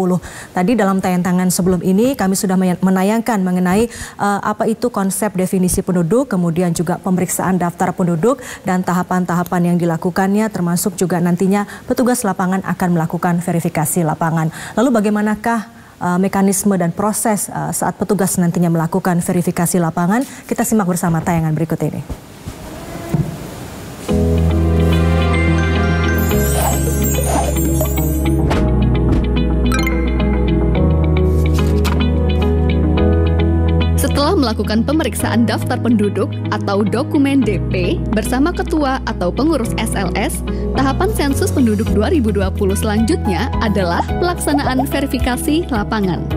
Tadi dalam tayangan sebelum ini kami sudah menayangkan mengenai apa itu konsep definisi penduduk, kemudian juga pemeriksaan daftar penduduk dan tahapan-tahapan yang dilakukannya, termasuk juga nantinya petugas lapangan akan melakukan verifikasi lapangan. Lalu bagaimanakah mekanisme dan proses saat petugas nantinya melakukan verifikasi lapangan? Kita simak bersama tayangan berikut ini. Setelah melakukan pemeriksaan daftar penduduk atau dokumen DP bersama ketua atau pengurus SLS, tahapan sensus penduduk 2020 selanjutnya adalah pelaksanaan verifikasi lapangan.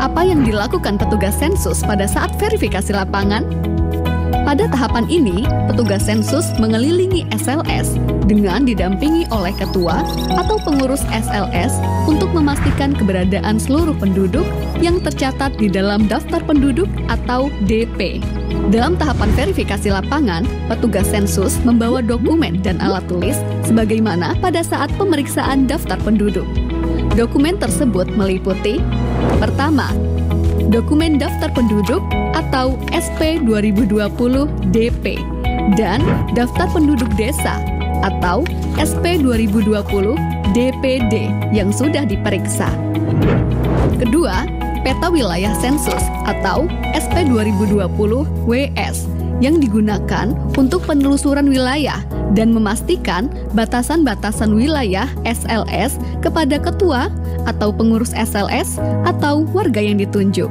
Apa yang dilakukan petugas sensus pada saat verifikasi lapangan? Pada tahapan ini, petugas sensus mengelilingi SLS dengan didampingi oleh ketua atau pengurus SLS untuk memastikan keberadaan seluruh penduduk yang tercatat di dalam daftar penduduk atau DP. Dalam tahapan verifikasi lapangan, petugas sensus membawa dokumen dan alat tulis sebagaimana pada saat pemeriksaan daftar penduduk. Dokumen tersebut meliputi: pertama, dokumen daftar penduduk atau SP 2020 DP dan daftar penduduk desa atau SP 2020 DPD yang sudah diperiksa. Kedua, peta wilayah sensus atau SP 2020 WS yang digunakan untuk penelusuran wilayah dan memastikan batasan-batasan wilayah SLS kepada ketua atau pengurus SLS atau warga yang ditunjuk.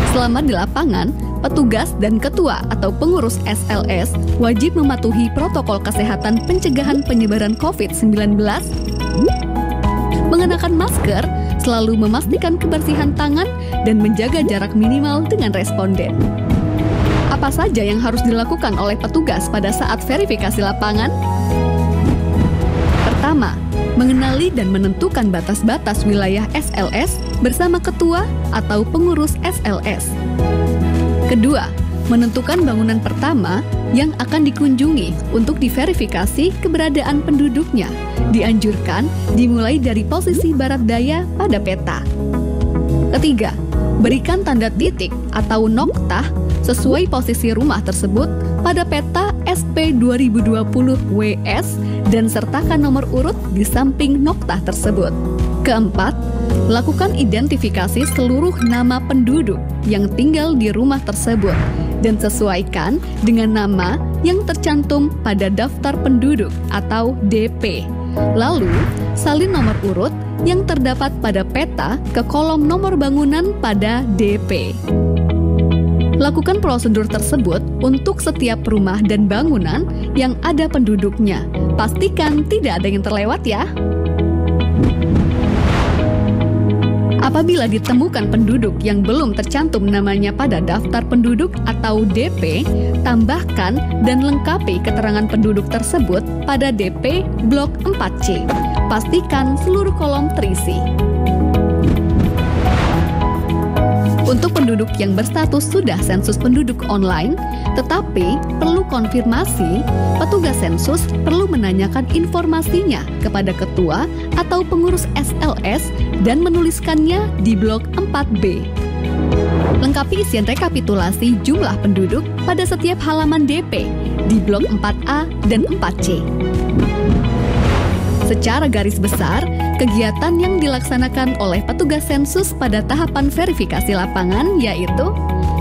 Selama di lapangan, petugas dan ketua atau pengurus SLS wajib mematuhi protokol kesehatan pencegahan penyebaran COVID-19, mengenakan masker, selalu memastikan kebersihan tangan, dan menjaga jarak minimal dengan responden. Apa saja yang harus dilakukan oleh petugas pada saat verifikasi lapangan? Pertama, mengenali dan menentukan batas-batas wilayah SLS bersama ketua atau pengurus SLS. Kedua, menentukan bangunan pertama yang akan dikunjungi untuk diverifikasi keberadaan penduduknya. Dianjurkan dimulai dari posisi barat daya pada peta. Ketiga, berikan tanda titik atau noktah sesuai posisi rumah tersebut pada peta SP 2020 WS dan sertakan nomor urut di samping noktah tersebut. Keempat, lakukan identifikasi seluruh nama penduduk yang tinggal di rumah tersebut dan sesuaikan dengan nama yang tercantum pada daftar penduduk atau DP. Lalu, salin nomor urut yang terdapat pada peta ke kolom nomor bangunan pada DP. Lakukan prosedur tersebut untuk setiap rumah dan bangunan yang ada penduduknya. Pastikan tidak ada yang terlewat ya. Apabila ditemukan penduduk yang belum tercantum namanya pada daftar penduduk atau DP, tambahkan dan lengkapi keterangan penduduk tersebut pada DP Blok 4C. Pastikan seluruh kolom terisi. Untuk penduduk yang berstatus sudah sensus penduduk online, tetapi perlu konfirmasi, petugas sensus perlu menanyakan informasinya kepada ketua atau pengurus SLS dan menuliskannya di blok 4B. Lengkapi isian rekapitulasi jumlah penduduk pada setiap halaman DP di blok 4A dan 4C. Secara garis besar, kegiatan yang dilaksanakan oleh petugas sensus pada tahapan verifikasi lapangan yaitu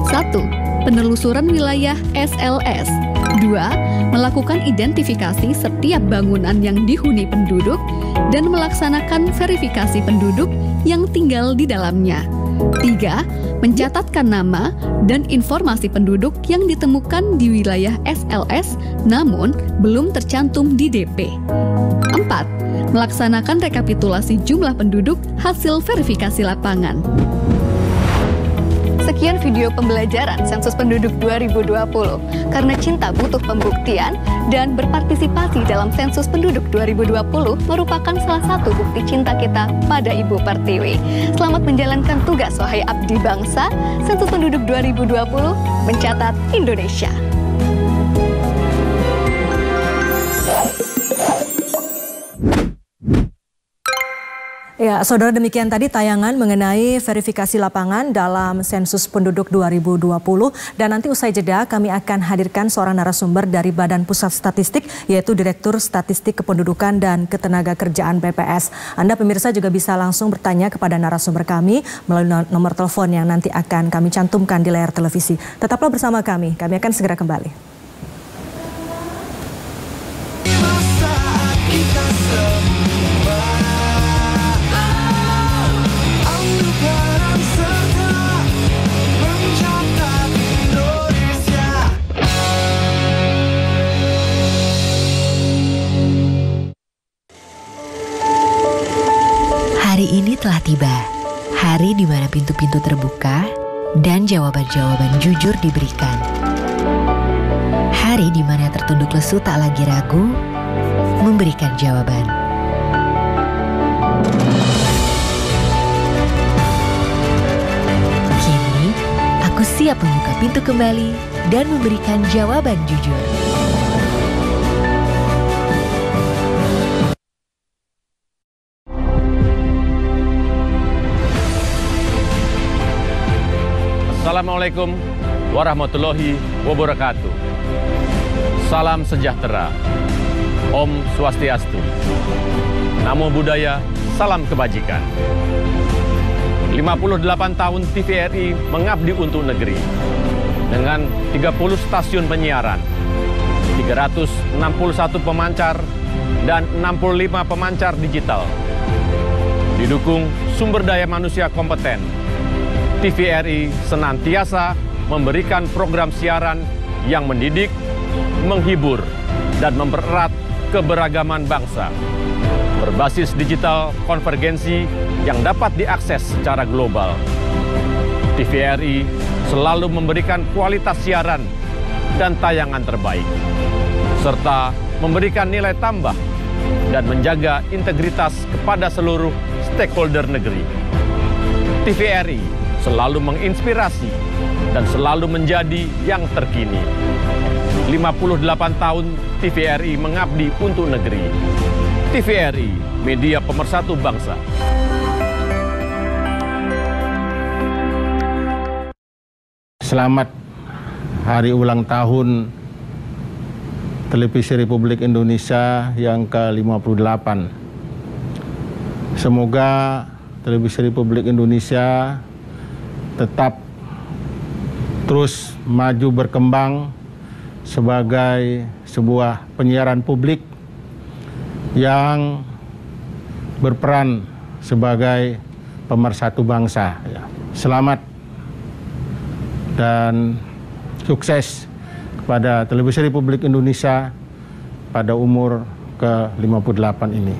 1. Penelusuran wilayah SLS. 2. Melakukan identifikasi setiap bangunan yang dihuni penduduk dan melaksanakan verifikasi penduduk yang tinggal di dalamnya. 3. Mencatatkan nama dan informasi penduduk yang ditemukan di wilayah SLS namun belum tercantum di DP. 4. Melaksanakan rekapitulasi jumlah penduduk hasil verifikasi lapangan. Sekian video pembelajaran Sensus Penduduk 2020. Karena cinta butuh pembuktian dan berpartisipasi dalam Sensus Penduduk 2020 merupakan salah satu bukti cinta kita pada Ibu Pertiwi. Selamat menjalankan tugas wahai abdi bangsa. Sensus Penduduk 2020 mencatat Indonesia. Ya, saudara, demikian tadi tayangan mengenai verifikasi lapangan dalam Sensus Penduduk 2020. Dan nanti usai jeda kami akan hadirkan seorang narasumber dari Badan Pusat Statistik, yaitu Direktur Statistik Kependudukan dan Ketenagakerjaan BPS. Anda pemirsa juga bisa langsung bertanya kepada narasumber kami melalui nomor telepon yang nanti akan kami cantumkan di layar televisi. Tetaplah bersama kami akan segera kembali. Hari ini telah tiba, hari di mana pintu-pintu terbuka dan jawaban-jawaban jujur diberikan. Hari di mana tertunduk lesu tak lagi ragu memberikan jawaban. Kini, aku siap membuka pintu kembali dan memberikan jawaban jujur. Assalamualaikum warahmatullahi wabarakatuh. Salam sejahtera. Om Swastiastu. Namo Buddhaya, salam kebajikan. 58 tahun TVRI mengabdi untuk negeri. Dengan 30 stasiun penyiaran, 361 pemancar, dan 65 pemancar digital. Didukung sumber daya manusia kompeten, TVRI senantiasa memberikan program siaran yang mendidik, menghibur, dan mempererat keberagaman bangsa. Berbasis digital konvergensi yang dapat diakses secara global. TVRI selalu memberikan kualitas siaran dan tayangan terbaik, serta memberikan nilai tambah dan menjaga integritas kepada seluruh stakeholder negeri. TVRI selalu menginspirasi dan selalu menjadi yang terkini. 58 tahun TVRI mengabdi untuk negeri. TVRI, media pemersatu bangsa. Selamat hari ulang tahun Televisi Republik Indonesia yang ke-58. Semoga Televisi Republik Indonesia tetap terus maju berkembang sebagai sebuah penyiaran publik yang berperan sebagai pemersatu bangsa. Selamat dan sukses kepada Televisi Republik Indonesia pada umur ke-58 ini.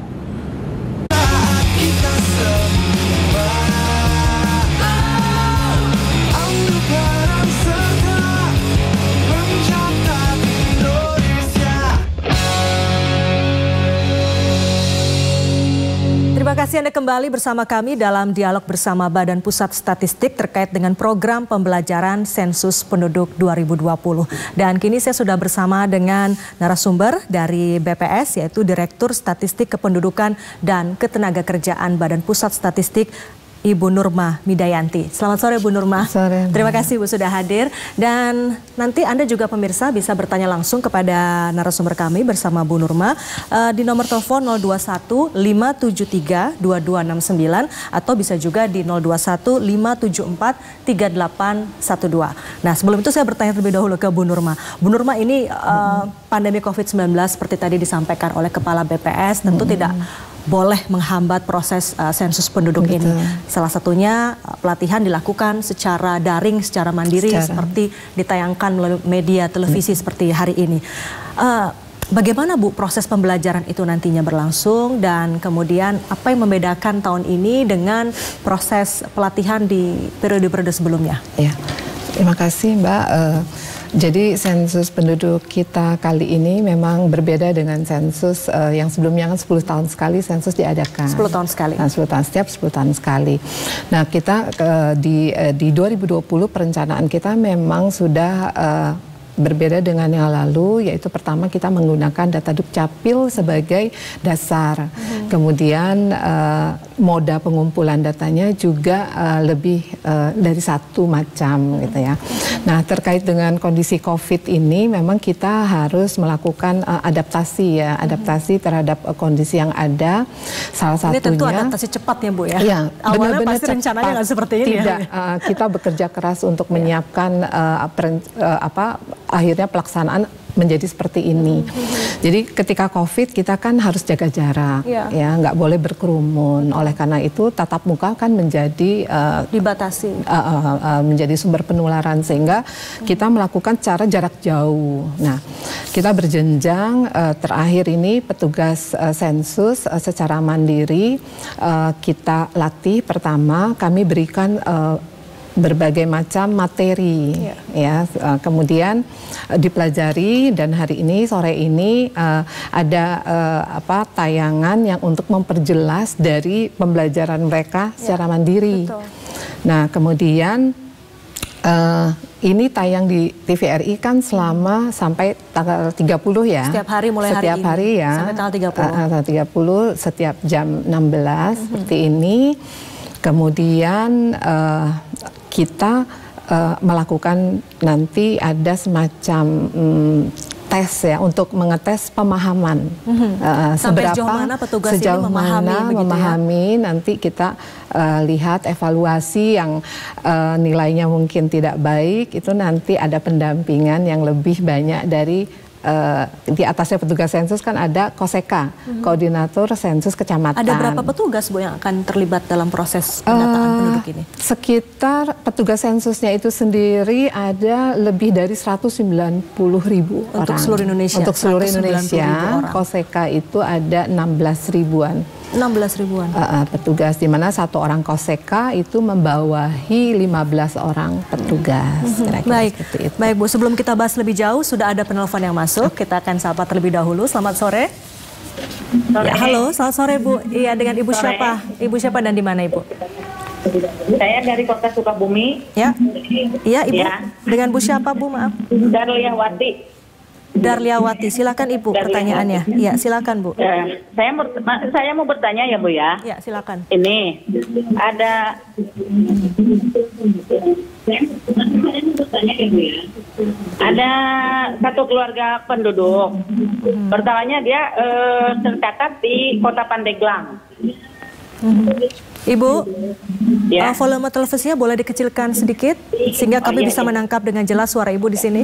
Terima kasih Anda kembali bersama kami dalam dialog bersama Badan Pusat Statistik terkait dengan program pembelajaran Sensus Penduduk 2020. Dan kini saya sudah bersama dengan narasumber dari BPS, yaitu Direktur Statistik Kependudukan dan Ketenagakerjaan Badan Pusat Statistik, Ibu Nurma Midayanti. Selamat sore Bu Nurma. Sore. Terima kasih Bu sudah hadir. Dan nanti Anda juga pemirsa bisa bertanya langsung kepada narasumber kami bersama Bu Nurma di nomor telepon 021 573 2269 atau bisa juga di 021 574 3812. Nah, sebelum itu saya bertanya terlebih dahulu ke Bu Nurma. Bu Nurma, ini pandemi COVID-19 seperti tadi disampaikan oleh Kepala BPS tentu tidak boleh menghambat proses sensus penduduk ini. Salah satunya pelatihan dilakukan secara daring, secara mandiri, seperti ditayangkan melalui media televisi seperti hari ini. Bagaimana Bu proses pembelajaran itu nantinya berlangsung, dan kemudian apa yang membedakan tahun ini dengan proses pelatihan di periode-periode sebelumnya? Ya, terima kasih Mbak. Jadi sensus penduduk kita kali ini memang berbeda dengan sensus yang sebelumnya kan 10 tahun sekali sensus diadakan. 10 tahun sekali. Nah, 10 tahun, setiap 10 tahun sekali. Nah, kita di 2020 perencanaan kita memang sudah berbeda dengan yang lalu, yaitu pertama kita menggunakan data Dukcapil sebagai dasar. Kemudian moda pengumpulan datanya juga lebih dari satu macam gitu ya. Nah, terkait dengan kondisi COVID ini memang kita harus melakukan adaptasi ya, adaptasi terhadap kondisi yang ada. Salah satunya ini tentu adaptasi cepat ya Bu ya. Iya, awalnya pasti rencananya nggak seperti ini. Tidak, kita bekerja keras untuk menyiapkan akhirnya pelaksanaan menjadi seperti ini. Jadi ketika COVID kita kan harus jaga jarak, ya nggak boleh berkerumun. Oleh karena itu tatap muka kan menjadi dibatasi, menjadi sumber penularan, sehingga kita melakukan cara jarak jauh. Nah, kita berjenjang. Terakhir ini petugas sensus secara mandiri kita latih. Pertama kami berikan berbagai macam materi, ya. Kemudian dipelajari, dan hari ini sore ini ada tayangan yang untuk memperjelas dari pembelajaran mereka secara mandiri. Betul. Nah, kemudian ini tayang di TVRI kan selama sampai tanggal 30 ya. Setiap hari mulai setiap hari ya. Sampai tanggal 30. Tanggal 30 setiap jam 16 seperti ini. Kemudian kita melakukan nanti ada semacam tes ya untuk mengetes pemahaman. Sampai sejauh mana petugas ini memahami, nanti kita lihat evaluasi yang nilainya mungkin tidak baik, itu nanti ada pendampingan yang lebih banyak dari di atasnya petugas sensus kan ada KOSEKA, Koordinator Sensus Kecamatan. Ada berapa petugas Bu yang akan terlibat dalam proses pendataan penduduk ini? Sekitar petugas sensusnya itu sendiri ada lebih dari 190.000 orang. Untuk seluruh Indonesia? Untuk seluruh Indonesia, KOSEKA itu ada 16 ribuan. 16 ribuan petugas, di mana satu orang KOSEKA itu membawahi 15 orang petugas. Baik, baik Bu. Sebelum kita bahas lebih jauh, sudah ada penelpon yang masuk. Kita akan sapa terlebih dahulu. Selamat sore. Ya, halo, selamat sore Bu. Iya, dengan Ibu siapa? Ibu siapa dan di mana Ibu? Saya dari Kota Sukabumi. Ya, iya Ibu. Ya. Dengan Bu siapa Bu? Maaf. Darliawati. Darliawati, silakan Ibu pertanyaannya. Iya, silakan Bu. Saya mau bertanya ya Bu ya. Iya, silakan. Ini ada satu keluarga penduduk. Pertamanya dia tercatat di Kota Pandeglang. Ibu, volume televisinya boleh dikecilkan sedikit sehingga kami bisa menangkap dengan jelas suara Ibu di sini.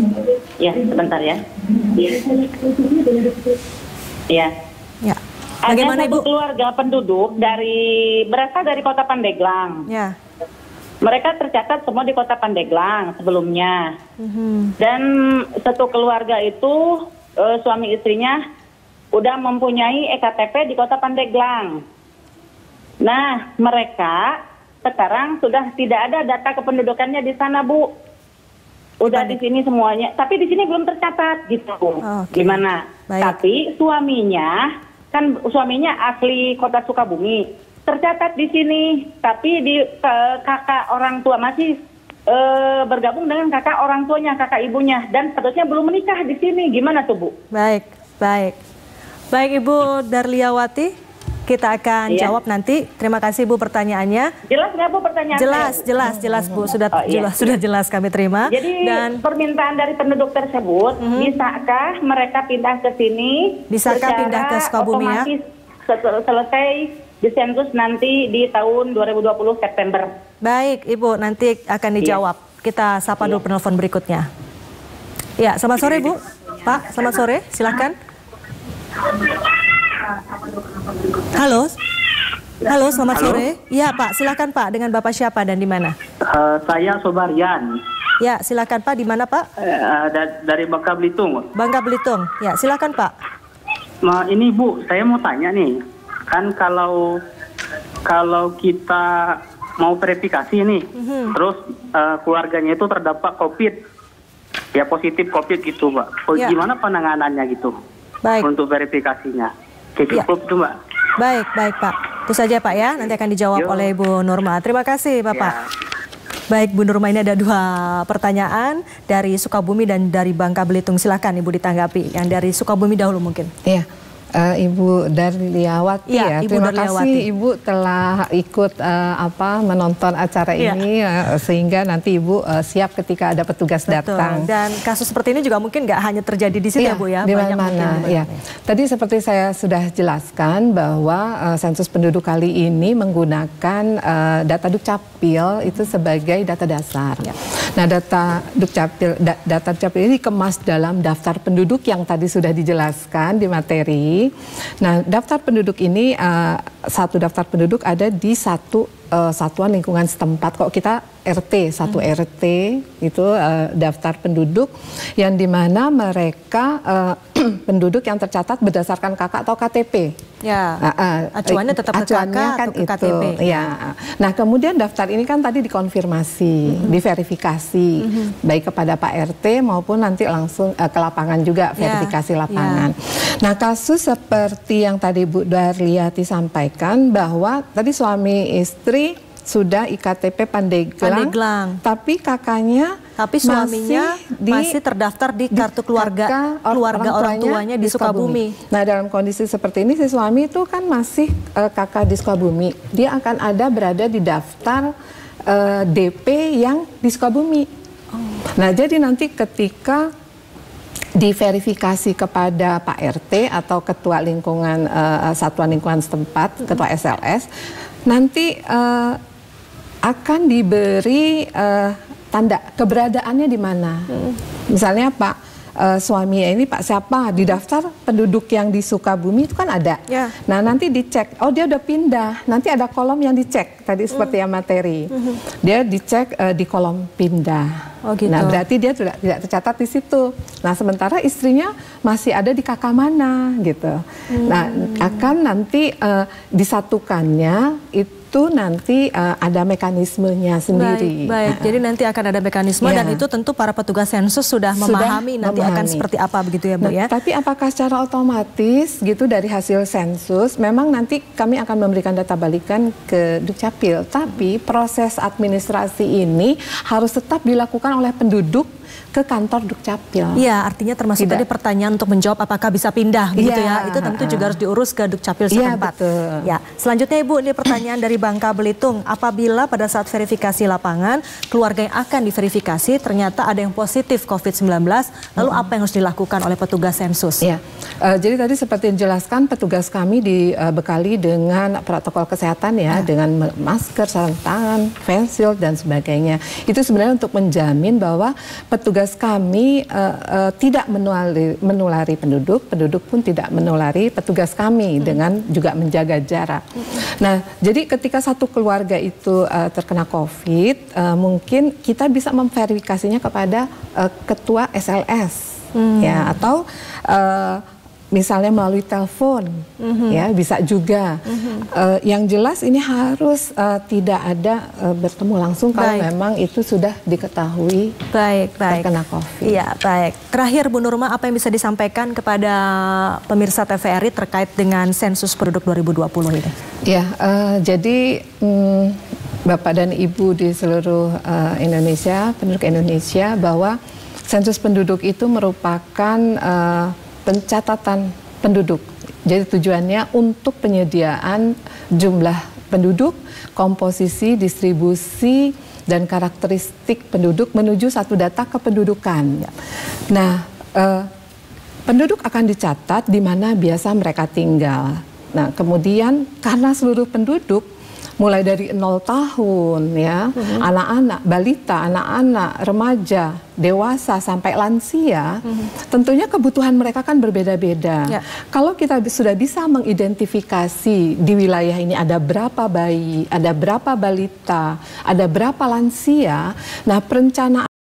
Ya, sebentar ya. Ya. Ya. Ada Bagaimana, satu Ibu? keluarga penduduk berasal dari Kota Pandeglang. Ya. Mereka tercatat semua di Kota Pandeglang sebelumnya. Dan satu keluarga itu suami istrinya udah mempunyai EKTP di Kota Pandeglang. Nah, mereka sekarang sudah tidak ada data kependudukannya di sana, Bu. Udah di sini semuanya, tapi di sini belum tercatat gitu. Gimana? Tapi suaminya asli Kota Sukabumi, tercatat di sini, tapi di kakak orang tua masih bergabung dengan kakak orang tuanya, kakak ibunya, dan statusnya belum menikah di sini. Gimana tuh, Bu? Baik. Ibu Darliawati, kita akan jawab nanti. Terima kasih, Bu, pertanyaannya. Jelas nggak, Bu, pertanyaannya? Jelas, Bu. Sudah jelas kami terima. Jadi permintaan dari penduduk tersebut, bisakah mereka pindah ke sini? Bisakah pindah ke Sukabumi ya? Otomatis selesai disensus nanti di tahun 2020 September. Baik, Ibu, nanti akan dijawab. Kita sapa dulu penelpon berikutnya. Ya, selamat sore, Bu. Pak, selamat sore. Silakan. Halo, selamat sore. Iya, Pak, silakan, Pak. Dengan Bapak siapa dan di mana? Saya Sobarian. Ya, silakan, Pak. Di mana, Pak? Dari Bangka Belitung. Bangka Belitung. Ya, silakan, Pak. Ini, Bu, saya mau tanya nih. Kan kalau kita mau verifikasi nih, terus keluarganya itu terdapat COVID, ya positif COVID gitu, Pak. Gimana penanganannya gitu? Untuk verifikasinya. Cukup itu, Mbak. Baik, Pak. Itu saja, Pak, ya. Nanti akan dijawab oleh Ibu Nurma. Terima kasih, Bapak. Baik, Bu Nurma, ini ada 2 pertanyaan dari Sukabumi dan dari Bangka Belitung. Silakan Ibu ditanggapi. Yang dari Sukabumi dahulu mungkin. Iya. Ibu Darliawati ya, terima kasih Ibu telah ikut menonton acara ini sehingga nanti Ibu siap ketika ada petugas datang. Dan kasus seperti ini juga mungkin nggak hanya terjadi di sini ya, Bu ya. Di mana-mana ya. Tadi seperti saya sudah jelaskan bahwa sensus penduduk kali ini menggunakan data Dukcapil itu sebagai data dasar. Nah, data Dukcapil ini dikemas dalam daftar penduduk yang tadi sudah dijelaskan di materi. Nah, daftar penduduk ini satu daftar penduduk ada di satu satuan lingkungan setempat. Kok kita satu RT itu daftar penduduk yang dimana mereka penduduk yang tercatat berdasarkan KK atau KTP. Ya, acuannya tetap ke KK kan atau ke KTP. Ya. Nah, kemudian daftar ini kan tadi dikonfirmasi, diverifikasi, baik kepada Pak RT maupun nanti langsung ke lapangan juga, verifikasi lapangan. Nah, kasus seperti yang tadi Bu Darliati sampaikan bahwa tadi suami istri sudah IKTP Pandeglang, tapi suaminya masih terdaftar di kartu keluarga orang tuanya di Sukabumi. Nah, dalam kondisi seperti ini si suami itu kan masih kakak di Sukabumi. Dia akan berada di daftar DP yang di Sukabumi. Nah, jadi nanti ketika diverifikasi kepada Pak RT atau ketua lingkungan satuan lingkungan setempat, ketua SLS, nanti akan diberi tanda keberadaannya di mana. Misalnya Pak suaminya ini Pak siapa di daftar penduduk yang di Sukabumi itu kan ada. Nah, nanti dicek, oh dia udah pindah. Nanti ada kolom yang dicek tadi seperti yang materi. Dia dicek di kolom pindah. Oh, gitu. Nah, berarti dia tidak tercatat di situ. Nah, sementara istrinya masih ada di kakak mana gitu. Nah, akan nanti disatukannya itu nanti ada mekanismenya sendiri. Baik. Jadi nanti akan ada mekanisme dan itu tentu para petugas sensus sudah memahami nanti akan seperti apa begitu ya, Bu ya. Tapi apakah secara otomatis gitu dari hasil sensus memang nanti kami akan memberikan data balikan ke Dukcapil, tapi proses administrasi ini harus tetap dilakukan oleh penduduk ke kantor Dukcapil. Iya, artinya termasuk tadi pertanyaan untuk menjawab apakah bisa pindah gitu ya. Itu tentu juga harus diurus ke Dukcapil setempat. Ya, selanjutnya Ibu, ini pertanyaan dari Bangka Belitung. Apabila pada saat verifikasi lapangan, keluarga yang akan diverifikasi ternyata ada yang positif COVID-19, lalu apa yang harus dilakukan oleh petugas sensus? Ya, jadi tadi seperti dijelaskan, petugas kami dibekali dengan protokol kesehatan dengan masker, sarung tangan, face shield dan sebagainya. Itu sebenarnya untuk menjamin bahwa petugas kami tidak menulari penduduk, penduduk pun tidak menulari petugas kami dengan juga menjaga jarak. Nah, jadi ketika satu keluarga itu terkena COVID, mungkin kita bisa memverifikasinya kepada ketua SLS, ya, atau misalnya melalui telepon, ya bisa juga. Yang jelas ini harus tidak ada bertemu langsung kalau memang itu sudah diketahui terkena COVID. Iya, baik. Terakhir Bu Nurma, apa yang bisa disampaikan kepada pemirsa TVRI terkait dengan sensus penduduk 2020 ini? Ya, jadi Bapak dan Ibu di seluruh Indonesia, penduduk Indonesia, bahwa sensus penduduk itu merupakan pencatatan penduduk. Jadi tujuannya untuk penyediaan jumlah penduduk, komposisi, distribusi, dan karakteristik penduduk menuju satu data kependudukan. Nah, penduduk akan dicatat di mana biasa mereka tinggal. Nah, kemudian karena seluruh penduduk mulai dari 0 tahun, ya, anak-anak, balita, anak-anak, remaja, dewasa sampai lansia, tentunya kebutuhan mereka kan berbeda-beda. Kalau kita sudah bisa mengidentifikasi di wilayah ini ada berapa bayi, ada berapa balita, ada berapa lansia, nah perencanaan